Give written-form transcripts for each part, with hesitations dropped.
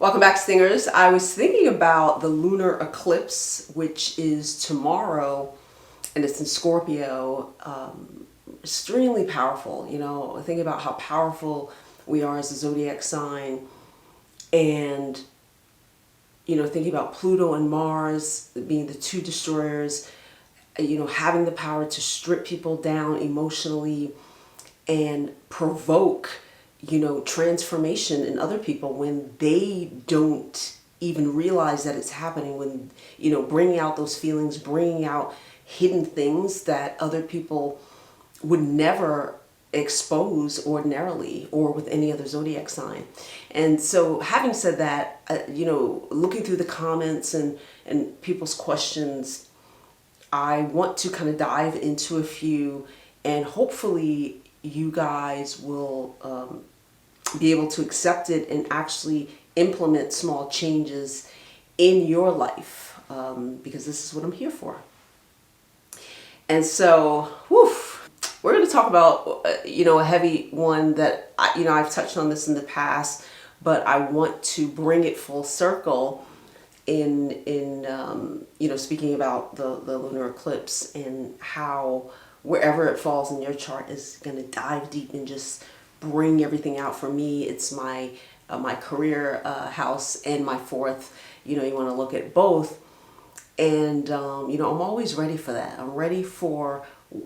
Welcome back, Stingers. I was thinking about the lunar eclipse, which is tomorrow, and it's in Scorpio. Extremely powerful. You know, think about how powerful we are as a zodiac sign, and you know, thinking about Pluto and Mars being the two destroyers. You know, having the power to strip people down emotionally and provoke, you know, transformation in other people when they don't even realize that it's happening, when, you know, bringing out those feelings, bringing out hidden things that other people would never expose ordinarily or with any other zodiac sign. And so having said that, you know, looking through the comments and people's questions, I want to kind of dive into a few, and hopefully you guys will be able to accept it and actually implement small changes in your life, because this is what I'm here for. And so, we're going to talk about, you know, a heavy one that, you know, I've touched on this in the past, but I want to bring it full circle in you know, speaking about the lunar eclipse and how wherever it falls in your chart is going to dive deep and just bring everything out. For me, it's my my career house and my fourth. You know, you want to look at both, and you know, I'm always ready for that. I'm ready for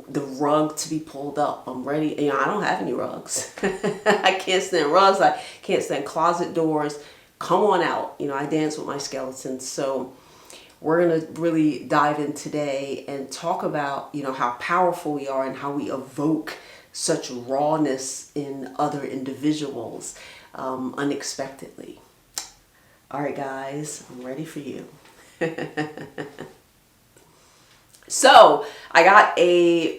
the rug to be pulled up. I'm ready. You know, I don't have any rugs. I can't stand rugs. I can't stand closet doors. Come on out. You know, I dance with my skeletons. So we're going to really dive in today and talk about, you know, how powerful we are and how we evoke such rawness in other individuals unexpectedly. All right, guys, I'm ready for you. So I got a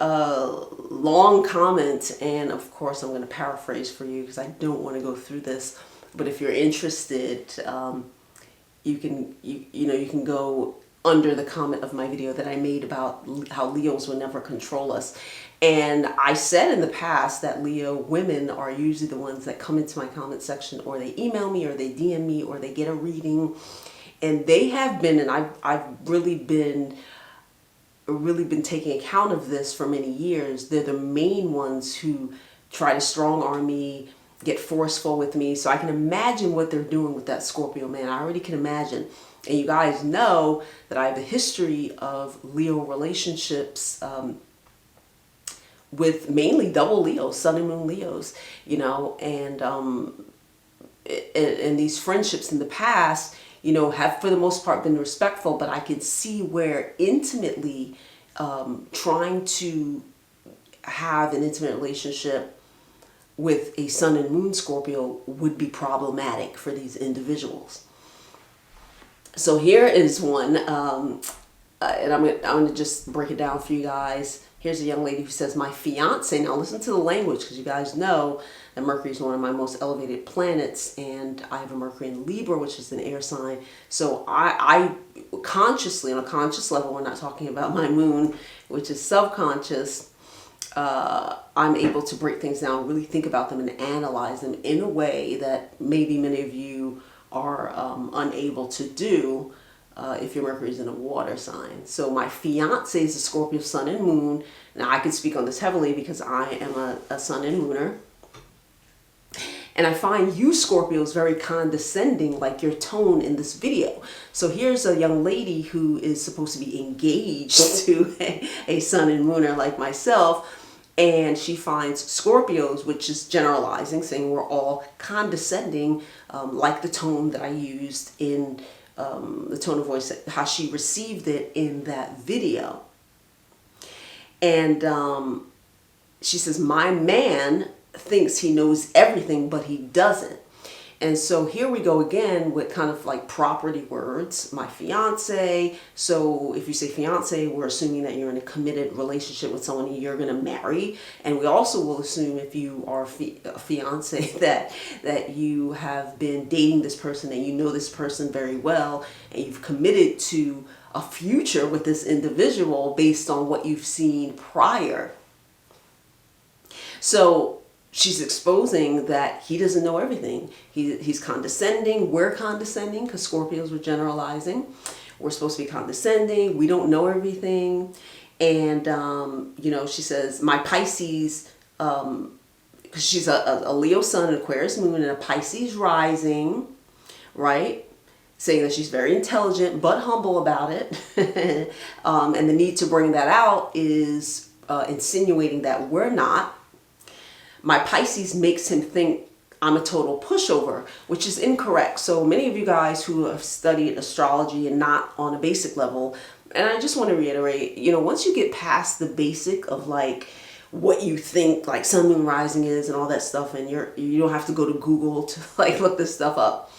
long comment, and of course I'm going to paraphrase for you because I don't want to go through this. But if you're interested, you can go under the comment of my video that I made about how Leos will never control us. And I said in the past that Leo women are usually the ones that come into my comment section, or they email me, or they DM me, or they get a reading. And they have been, and I've really been taking account of this for many years. They're the main ones who try to strong arm me, get forceful with me. So I can imagine what they're doing with that Scorpio man. I already can imagine. And you guys know that I have a history of Leo relationships with mainly double Leos, Sun and Moon Leos, you know, and these friendships in the past, you know, have for the most part been respectful, but I can see where intimately trying to have an intimate relationship with a Sun and Moon Scorpio would be problematic for these individuals. So here is one, and I'm gonna just break it down for you guys. Here's a young lady who says, my fiance, now listen to the language, because you guys know that Mercury is one of my most elevated planets, and I have a Mercury in Libra, which is an air sign. So I consciously, on a conscious level, we're not talking about my moon, which is subconscious, I'm able to break things down, really think about them and analyze them in a way that maybe many of you are unable to do if your Mercury is in a water sign. So my fiance is a Scorpio Sun and Moon. Now I can speak on this heavily because I am a Sun and Mooner. And I find you Scorpios very condescending, like your tone in this video. So here's a young lady who is supposed to be engaged to a Sun and Mooner like myself. And she finds Scorpios, which is generalizing, saying we're all condescending, like the tone that I used in the tone of voice, how she received it in that video. And she says, my man thinks he knows everything, but he doesn't. And so here we go again with kind of like property words, my fiance. So if you say fiance, we're assuming that you're in a committed relationship with someone you're going to marry. And we also will assume, if you are a fiance, that you have been dating this person and you know this person very well, and you've committed to a future with this individual based on what you've seen prior. So she's exposing that he doesn't know everything. He's condescending. We're condescending because Scorpios were generalizing. We're supposed to be condescending. We don't know everything. And, she says, my Pisces, because she's a Leo sun, an Aquarius moon, and a Pisces rising, right? Saying that she's very intelligent but humble about it. And the need to bring that out is insinuating that we're not. My Pisces makes him think I'm a total pushover, which is incorrect. So many of you guys who have studied astrology and not on a basic level, and I just want to reiterate, once you get past the basic of like what you think like sun, moon, rising is and all that stuff, and you don't have to go to Google to like look this stuff up,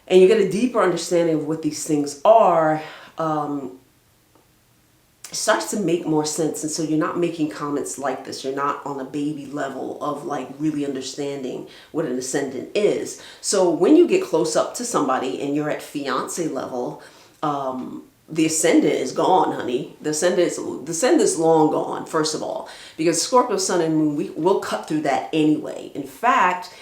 and you get a deeper understanding of what these things are, it starts to make more sense. And so you're not making comments like this. You're not on a baby level of like really understanding what an ascendant is. So when you get close up to somebody and you're at fiance level, the ascendant is gone, honey. The ascendant's long gone, first of all, because Scorpio, sun, and moon, we'll cut through that anyway. In fact,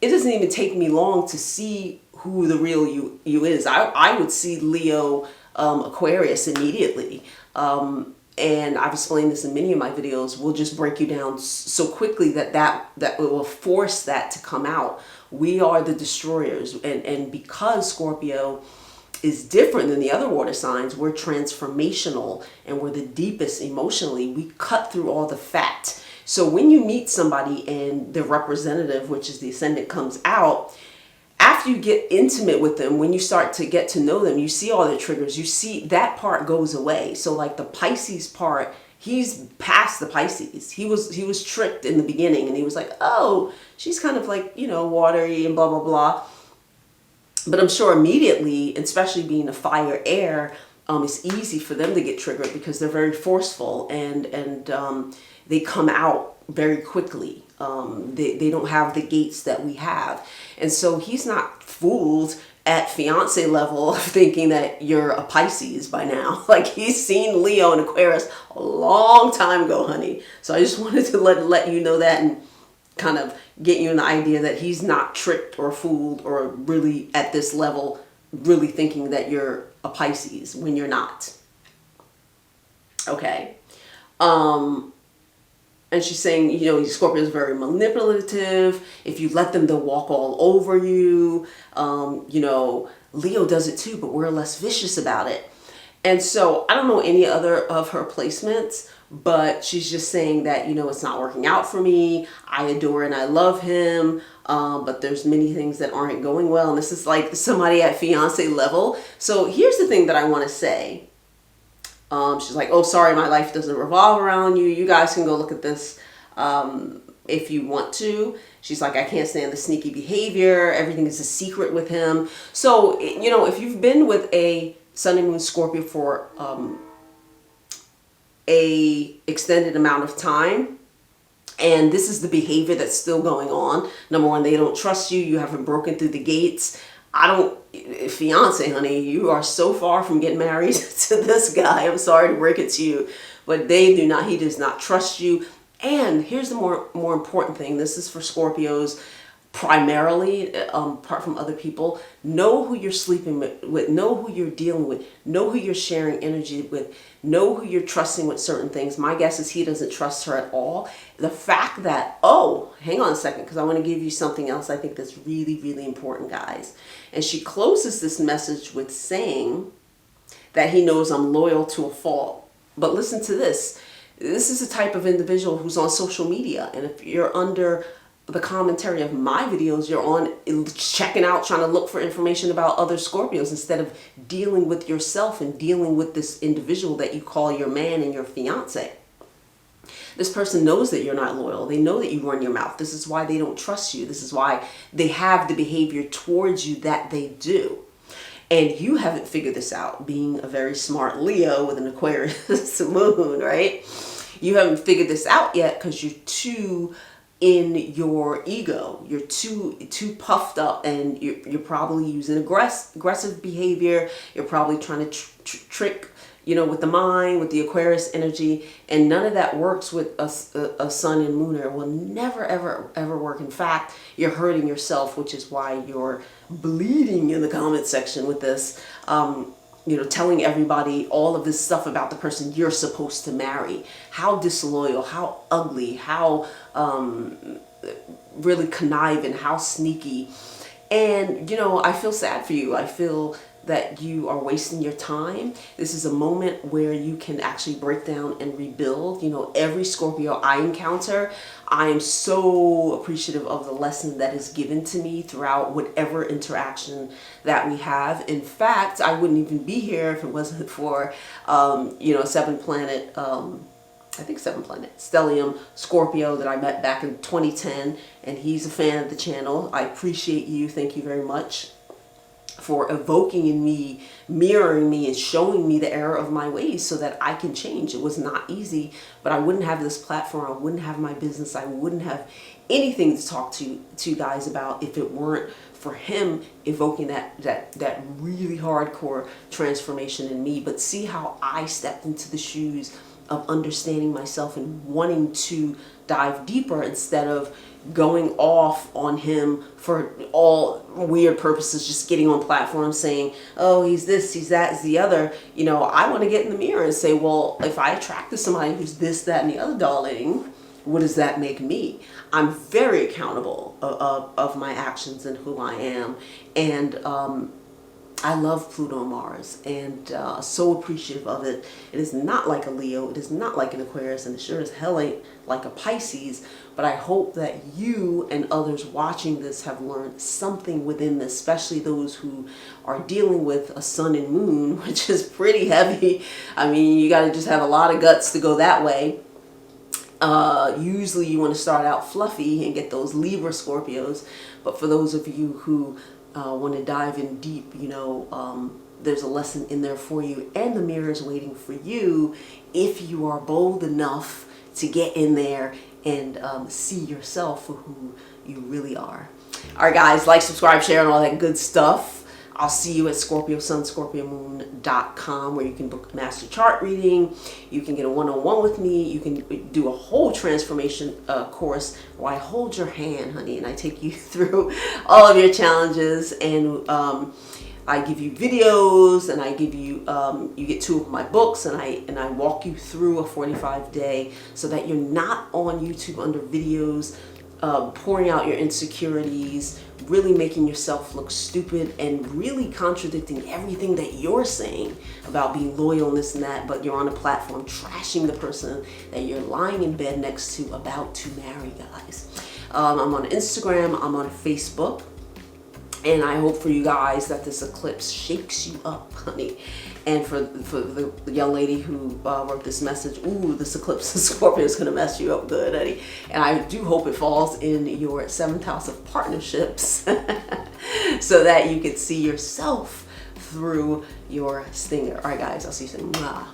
it doesn't even take me long to see who the real you is. I would see Leo, Aquarius immediately. And I've explained this in many of my videos. We'll just break you down so quickly that will force that to come out. We are the destroyers. And because Scorpio is different than the other water signs, we're transformational and we're the deepest emotionally. We cut through all the fat. So when you meet somebody and the representative, which is the ascendant, comes out, after you get intimate with them, when you start to get to know them, you see all the triggers. You see that part goes away. So like the Pisces part, he's past the Pisces. He was tricked in the beginning, and he was like, oh, she's kind of like, watery and blah, blah, blah. But I'm sure immediately, especially being a fire air, it's easy for them to get triggered because they're very forceful and they come out very quickly. They don't have the gates that we have. And so he's not fooled at fiance level thinking that you're a Pisces by now. Like, he's seen Leo and Aquarius a long time ago, honey. So I just wanted to let you know that and kind of get you an idea that he's not tricked or fooled or really at this level really thinking that you're a Pisces when you're not. Okay. And she's saying, Scorpio is very manipulative. If you let them, they'll walk all over you. Leo does it too, but we're less vicious about it. And so I don't know any other of her placements, but she's just saying that, it's not working out for me. I adore and I love him. But there's many things that aren't going well. And this is like somebody at fiance level. So here's the thing that I want to say. She's like, oh, sorry, my life doesn't revolve around you. You guys can go look at this if you want to. She's like, I can't stand the sneaky behavior. Everything is a secret with him. So, if you've been with a Sun and Moon Scorpio for a extended amount of time, and this is the behavior that's still going on. Number one, they don't trust you. You haven't broken through the gates. Fiance, honey, you are so far from getting married to this guy. I'm sorry to break it to you, but he does not trust you. And here's the more important thing. This is for Scorpios primarily, apart from other people. Know who you're sleeping with, know who you're dealing with, know who you're sharing energy with, know who you're trusting with certain things. My guess is he doesn't trust her at all. The fact that, hang on a second, because I want to give you something else I think that's really, really important, guys. And she closes this message with saying that he knows I'm loyal to a fault. But listen to this. This is a type of individual who's on social media. And if you're under the commentary of my videos, you're on checking out, trying to look for information about other Scorpios instead of dealing with yourself and dealing with this individual that you call your man and your fiance. This person knows that you're not loyal. They know that you run your mouth. This is why they don't trust you. This is why they have the behavior towards you that they do. And you haven't figured this out, being a very smart Leo with an Aquarius moon, right? You haven't figured this out yet because you're too in your ego. You're too puffed up, and you're probably using aggressive behavior. You're probably trying to trick with the mind, with the Aquarius energy, and none of that works with a sun and moon. It will never, ever, ever work. In fact, you're hurting yourself, which is why you're bleeding in the comment section with this, telling everybody all of this stuff about the person you're supposed to marry. How disloyal, how ugly, how really conniving, how sneaky. And, I feel sad for you. I feel that you are wasting your time. This is a moment where you can actually break down and rebuild. Every Scorpio I encounter, I am so appreciative of the lesson that is given to me throughout whatever interaction that we have. In fact, I wouldn't even be here if it wasn't for, seven planet stellium Scorpio that I met back in 2010, and he's a fan of the channel. I appreciate you. Thank you very much for evoking in me, mirroring me, and showing me the error of my ways so that I can change. It was not easy, but I wouldn't have this platform. I wouldn't have my business. I wouldn't have anything to talk to you guys about if it weren't for him evoking that really hardcore transformation in me. But see how I stepped into the shoes of understanding myself and wanting to dive deeper instead of going off on him for all weird purposes, just getting on platforms saying, oh, he's this, he's that, he's the other. I want to get in the mirror and say, well, if I attract to somebody who's this, that, and the other, darling, what does that make me? I'm very accountable of my actions and who I am. And I love Pluto and Mars, and so appreciative of it. It is not like a Leo, it is not like an Aquarius, and it sure as hell ain't like a Pisces. But I hope that you and others watching this have learned something within this, especially those who are dealing with a sun and moon, which is pretty heavy. I mean, you got to just have a lot of guts to go that way. Usually you want to start out fluffy and get those Libra Scorpios, but for those of you who want to dive in deep, there's a lesson in there for you, and the mirror is waiting for you if you are bold enough to get in there and see yourself for who you really are. All right, guys, like, subscribe, share, and all that good stuff. I'll see you at ScorpioSunScorpioMoon.com, where you can book a master chart reading. You can get a one-on-one with me. You can do a whole transformation course where I hold your hand, honey, and I take you through all of your challenges. And I give you videos, and I give you you get 2 of my books, and I walk you through a 45-day so that you're not on YouTube under videos pouring out your insecurities, really making yourself look stupid, and really contradicting everything that you're saying about being loyal and this and that, but you're on a platform trashing the person that you're lying in bed next to about to marry, guys. I'm on Instagram, I'm on Facebook, and I hope for you guys that this eclipse shakes you up, honey. And for the young lady who wrote this message, ooh, this eclipse in Scorpio is going to mess you up good, honey. And I do hope it falls in your 7th house of partnerships so that you can see yourself through your stinger. All right, guys, I'll see you soon. Mwah.